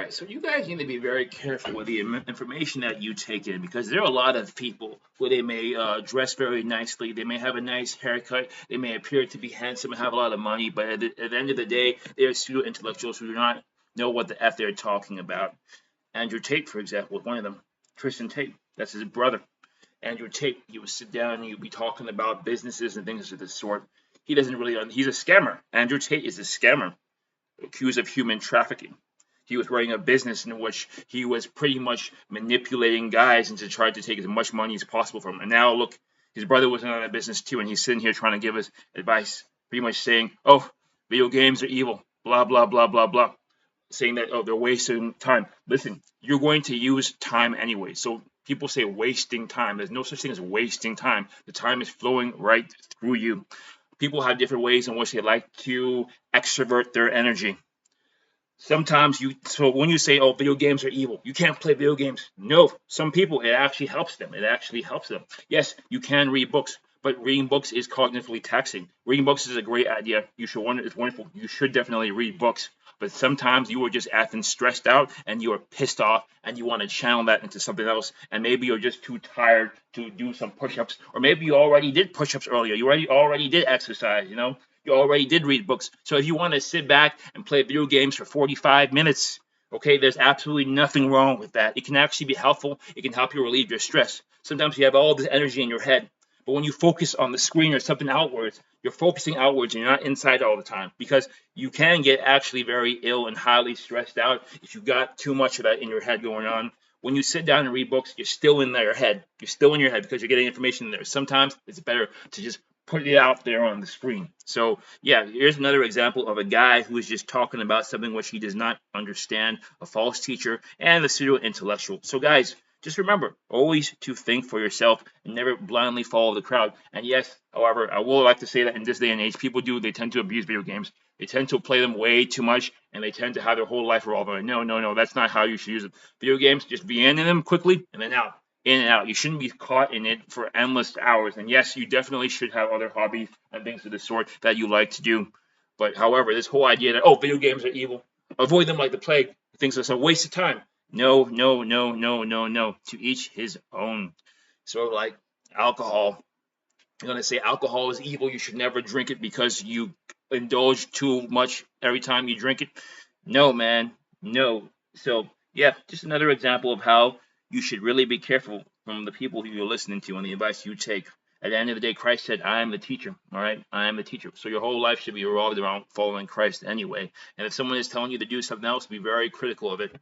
right, so you guys need to be very careful with the information that you take in because there are a lot of people who they may dress very nicely, they may have a nice haircut, they may appear to be handsome and have a lot of money, but at the end of the day, they're pseudo intellectuals who do not know what the F they're talking about. Andrew Tate, for example, was one of them. Tristan Tate, that's his brother. Andrew Tate, he would sit down and he'd be talking about businesses and things of this sort. He doesn't really, he's a scammer. Andrew Tate is a scammer accused of human trafficking. He was running a business in which he was pretty much manipulating guys into trying to take as much money as possible from them. And now look, his brother was in on that business too, and he's sitting here trying to give us advice, pretty much saying, "Oh, video games are evil," blah blah blah blah blah, saying that they're wasting time. Listen, you're going to use time anyway. So people say wasting time. There's no such thing as wasting time. The time is flowing right through you. People have different ways in which they like to extrovert their energy. Sometimes so when you say, "Oh, video games are evil, you can't play video games." No, some people, it actually helps them. It actually helps them. Yes, you can read books, but reading books is cognitively taxing. Reading books is a great idea. You should wonder, it's wonderful. You should definitely read books. But sometimes you are just acting stressed out and you are pissed off and you want to channel that into something else. And maybe you're just too tired to do some push-ups, or maybe you already did push-ups earlier. You already did exercise, you already did read books. So if you want to sit back and play video games for 45 minutes, okay, there's absolutely nothing wrong with that. It can actually be helpful. It can help you relieve your stress. Sometimes you have all this energy in your head, but when you focus on the screen or something outwards, you're focusing outwards and you're not inside all the time, because you can get actually very ill and highly stressed out if you got too much of that in your head going on. When you sit down and read books, you're still in your head. You're still in your head because you're getting information in there. Sometimes it's better to just put it out there on the screen. So yeah, here's another example of a guy who is just talking about something which he does not understand, a false teacher and the pseudo intellectual. So guys, just remember always to think for yourself and never blindly follow the crowd. And yes, however, I will like to say that in this day and age, they tend to abuse video games. They tend to play them way too much, and they tend to have their whole life revolve around. No, that's not how you should use it. Video games, just be in them quickly and then out. In and out. You shouldn't be caught in it for endless hours. And yes, you definitely should have other hobbies and things of the sort that you like to do. But however, this whole idea that, oh, video games are evil, avoid them like the plague, things that's a waste of time. No. To each his own. Sort of like alcohol. You're going to say alcohol is evil. You should never drink it because you indulge too much every time you drink it. No, man. No. So, yeah, just another example of how you should really be careful from the people who you're listening to and the advice you take. At the end of the day, Christ said, "I am the teacher." All right, I am the teacher. So your whole life should be revolved around following Christ anyway. And if someone is telling you to do something else, be very critical of it.